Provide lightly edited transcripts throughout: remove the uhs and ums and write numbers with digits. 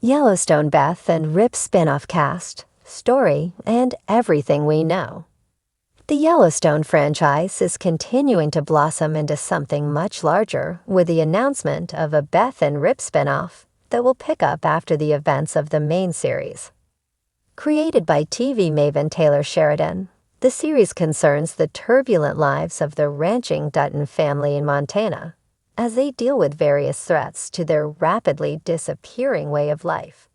Yellowstone Beth and Rip spin-off cast, story, and everything we know. The Yellowstone franchise is continuing to blossom into something much larger with the announcement of a Beth and Rip spin-off that will pick up after the events of the main series. Created by TV maven Taylor Sheridan, the series concerns the turbulent lives of the ranching Dutton family in Montana as they deal with various threats to their rapidly disappearing way of life.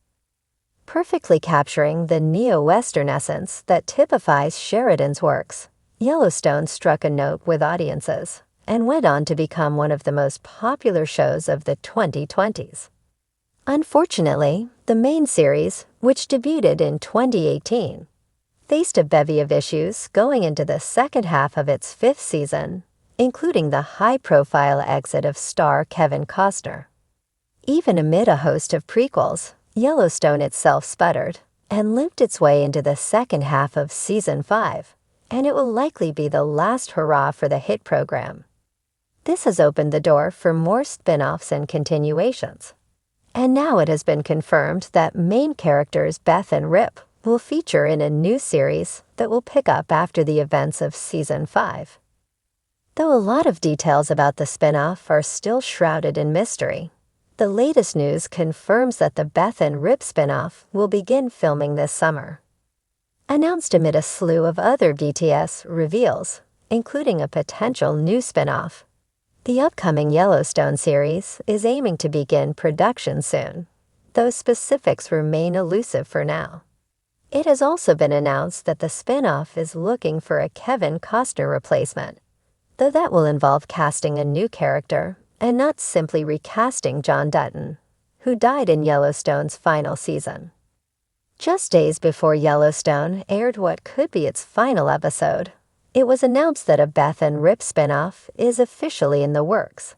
Perfectly capturing the neo-Western essence that typifies Sheridan's works, Yellowstone struck a note with audiences and went on to become one of the most popular shows of the 2020s. Unfortunately, the main series, which debuted in 2018, faced a bevy of issues going into the second half of its fifth season, including the high-profile exit of star Kevin Costner. Even amid a host of prequels, Yellowstone itself sputtered and limped its way into the second half of Season 5, and it will likely be the last hurrah for the hit program. This has opened the door for more spin-offs and continuations. And now it has been confirmed that main characters Beth and Rip will feature in a new series that will pick up after the events of Season 5. Though a lot of details about the spin-off are still shrouded in mystery, the latest news confirms that the Beth and Rip spin-off will begin filming this summer. Announced amid a slew of other BTS reveals, including a potential new spin-off, the upcoming Yellowstone series is aiming to begin production soon, though specifics remain elusive for now. It has also been announced that the spin-off is looking for a Kevin Costner replacement, though that will involve casting a new character and not simply recasting John Dutton, who died in Yellowstone's final season. Just days before Yellowstone aired what could be its final episode, it was announced that a Beth and Rip spin-off is officially in the works.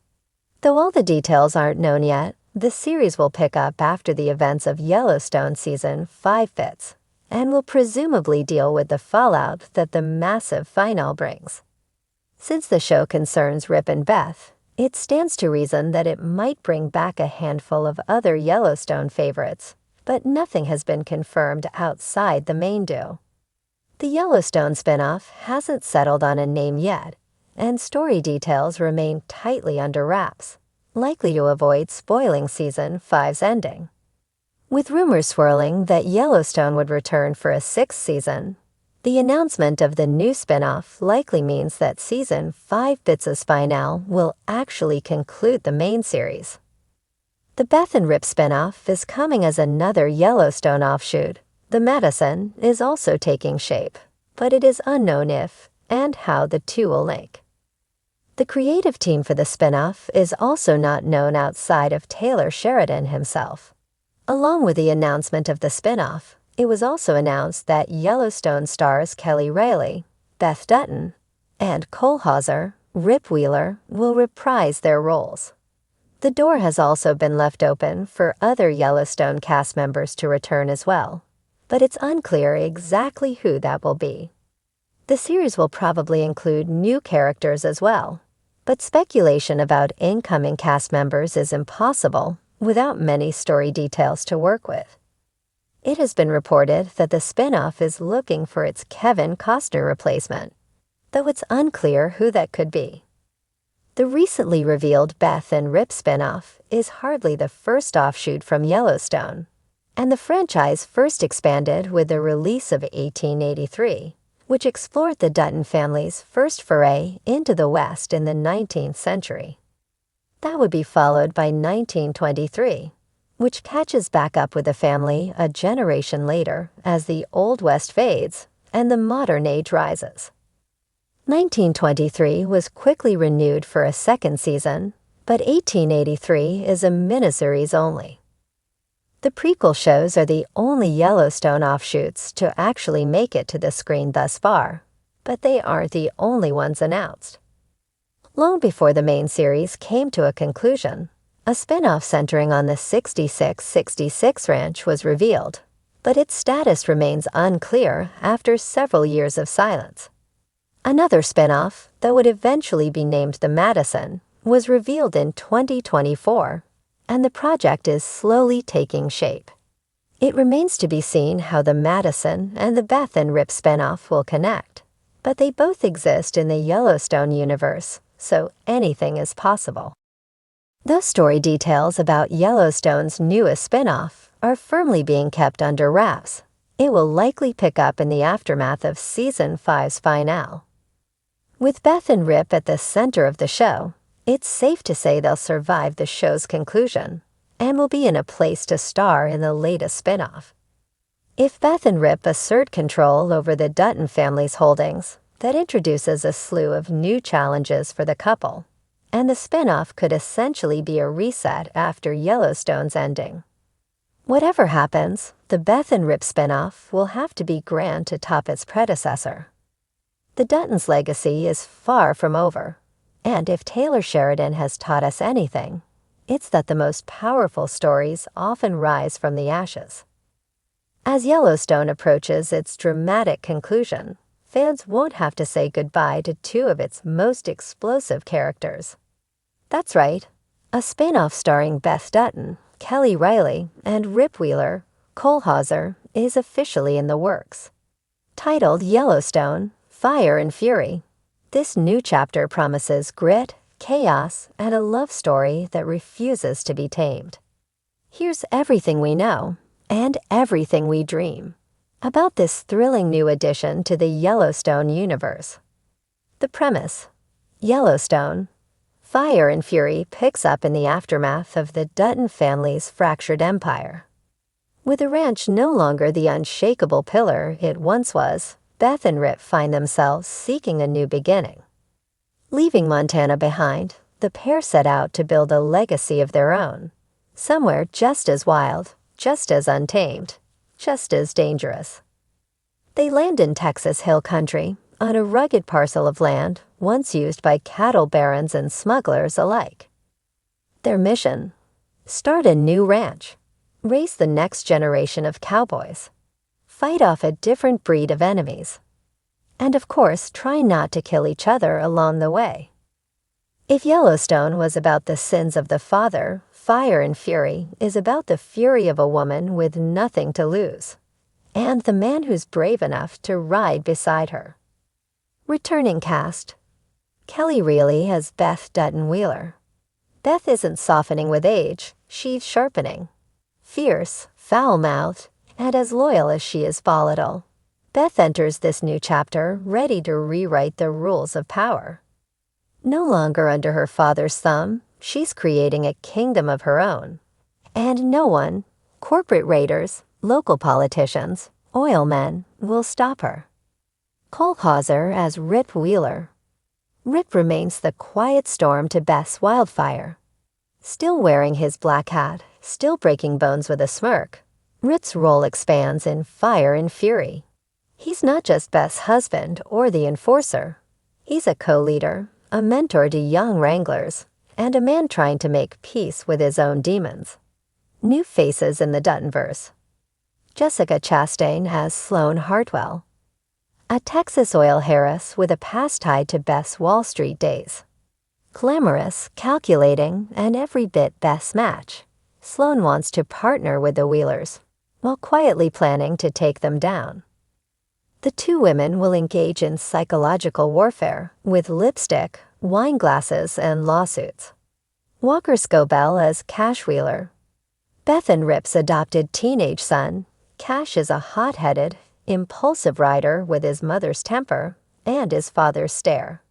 Though all the details aren't known yet, the series will pick up after the events of Yellowstone Season 5 fits, and will presumably deal with the fallout that the massive finale brings. Since the show concerns Rip and Beth, it stands to reason that it might bring back a handful of other Yellowstone favorites, but nothing has been confirmed outside the main duo. The Yellowstone spin-off hasn't settled on a name yet, and story details remain tightly under wraps, likely to avoid spoiling Season 5's ending. With rumors swirling that Yellowstone would return for a sixth season, the announcement of the new spin-off likely means that Season 5 Bits' finale will actually conclude the main series. The Beth and Rip spin-off is coming as another Yellowstone offshoot. The Madison is also taking shape, but it is unknown if and how the two will link. The creative team for the spin-off is also not known outside of Taylor Sheridan himself. Along with the announcement of the spin-off, it was also announced that Yellowstone stars Kelly Reilly, Beth Dutton, and Cole Hauser, Rip Wheeler will reprise their roles. The door has also been left open for other Yellowstone cast members to return as well, but it's unclear exactly who that will be. The series will probably include new characters as well, but speculation about incoming cast members is impossible without many story details to work with. It has been reported that the spin-off is looking for its Kevin Costner replacement, though it's unclear who that could be. The recently revealed Beth and Rip spin-off is hardly the first offshoot from Yellowstone, and the franchise first expanded with the release of 1883, which explored the Dutton family's first foray into the West in the 19th century. That would be followed by 1923, which catches back up with the family a generation later as the Old West fades and the modern age rises. 1923 was quickly renewed for a second season, but 1883 is a miniseries only. The prequel shows are the only Yellowstone offshoots to actually make it to the screen thus far, but they aren't the only ones announced. Long before the main series came to a conclusion, a spin-off centering on the 6666 Ranch was revealed, but its status remains unclear after several years of silence. Another spin-off, that would eventually be named the Madison, was revealed in 2024, and the project is slowly taking shape. It remains to be seen how the Madison and the Beth and Rip spinoff will connect, but they both exist in the Yellowstone universe, so anything is possible. Those story details about Yellowstone's newest spinoff are firmly being kept under wraps. It will likely pick up in the aftermath of Season 5's finale. With Beth and Rip at the center of the show, it's safe to say they'll survive the show's conclusion and will be in a place to star in the latest spinoff. If Beth and Rip assert control over the Dutton family's holdings, that introduces a slew of new challenges for the couple, and the spinoff could essentially be a reset after Yellowstone's ending. Whatever happens, the Beth and Rip spinoff will have to be grand to top its predecessor. The Duttons' legacy is far from over, and if Taylor Sheridan has taught us anything, it's that the most powerful stories often rise from the ashes. As Yellowstone approaches its dramatic conclusion, fans won't have to say goodbye to two of its most explosive characters. That's right, a spin-off starring Beth Dutton, Kelly Riley, and Rip Wheeler, Cole Hauser, is officially in the works. Titled Yellowstone, Fire and Fury, this new chapter promises grit, chaos, and a love story that refuses to be tamed. Here's everything we know, and everything we dream, about this thrilling new addition to the Yellowstone universe. The premise: Yellowstone, Fire and Fury picks up in the aftermath of the Dutton family's fractured empire. With the ranch no longer the unshakable pillar it once was, Beth and Rip find themselves seeking a new beginning. Leaving Montana behind, the pair set out to build a legacy of their own, somewhere just as wild, just as untamed, just as dangerous. They land in Texas Hill Country, on a rugged parcel of land once used by cattle barons and smugglers alike. Their mission: start a new ranch, raise the next generation of cowboys, fight off a different breed of enemies, and of course try not to kill each other along the way. If Yellowstone was about the sins of the father, Fire and Fury is about the fury of a woman with nothing to lose, and the man who's brave enough to ride beside her. Returning cast: Kelly Riley as Beth Dutton Wheeler. Beth isn't softening with age, she's sharpening. Fierce, foul-mouthed, and as loyal as she is volatile, Beth enters this new chapter ready to rewrite the rules of power. No longer under her father's thumb, she's creating a kingdom of her own. And no one, corporate raiders, local politicians, oil men, will stop her. Cole Hauser as Rip Wheeler. Rip remains the quiet storm to Beth's wildfire. Still wearing his black hat, still breaking bones with a smirk, Rip's role expands in Fire and Fury. He's not just Beth's husband or the enforcer. He's a co-leader, a mentor to young wranglers, and a man trying to make peace with his own demons. New faces in the Duttonverse. Jessica Chastain as Sloane Hartwell, a Texas oil heiress with a past tied to Beth's Wall Street days. Glamorous, calculating, and every bit Beth's match, Sloane wants to partner with the Wheelers, while quietly planning to take them down. The two women will engage in psychological warfare with lipstick, wine glasses, and lawsuits. Walker Scobell as Cash Wheeler. Beth and Rip's adopted teenage son, Cash is a hot-headed, impulsive rider with his mother's temper and his father's stare.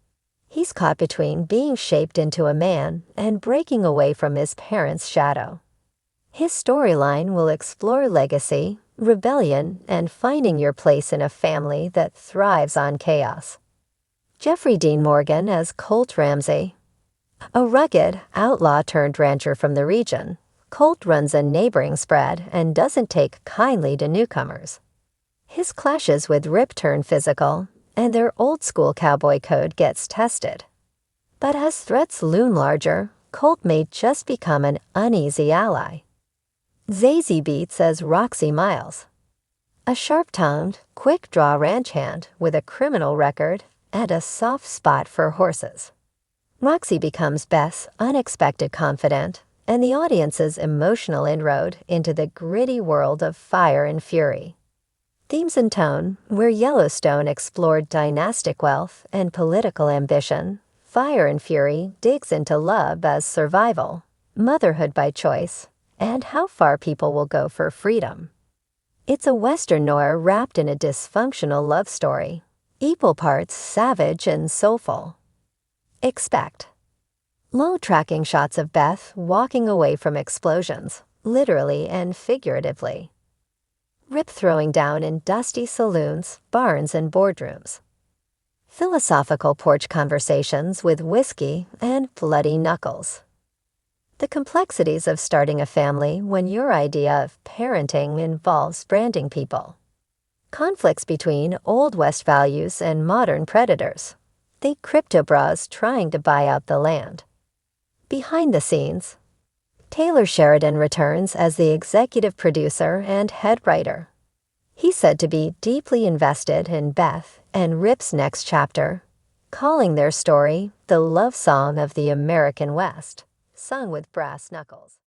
He's caught between being shaped into a man and breaking away from his parents' shadow. His storyline will explore legacy, rebellion, and finding your place in a family that thrives on chaos. Jeffrey Dean Morgan as Colt Ramsey. A rugged, outlaw-turned-rancher from the region, Colt runs a neighboring spread and doesn't take kindly to newcomers. His clashes with Rip turn physical, and their old-school cowboy code gets tested. But as threats loom larger, Colt may just become an uneasy ally. Zazie Beetz as Roxy Miles. A sharp-tongued, quick-draw ranch hand with a criminal record and a soft spot for horses. Roxy becomes Beth's unexpected confidant and the audience's emotional inroad into the gritty world of fire and fury. Themes and tone, where Yellowstone explored dynastic wealth and political ambition, Fire and Fury digs into love as survival, motherhood by choice, and how far people will go for freedom. It's a Western noir wrapped in a dysfunctional love story, equal parts savage and soulful. Expect low tracking shots of Beth walking away from explosions, literally and figuratively. Rip throwing down in dusty saloons, barns, and boardrooms. Philosophical porch conversations with whiskey and bloody knuckles. The complexities of starting a family when your idea of parenting involves branding people. Conflicts between Old West values and modern predators. The crypto bras trying to buy out the land. Behind the scenes, Taylor Sheridan returns as the executive producer and head writer. He's said to be deeply invested in Beth and Rip's next chapter, calling their story the love song of the American West, sung with brass knuckles.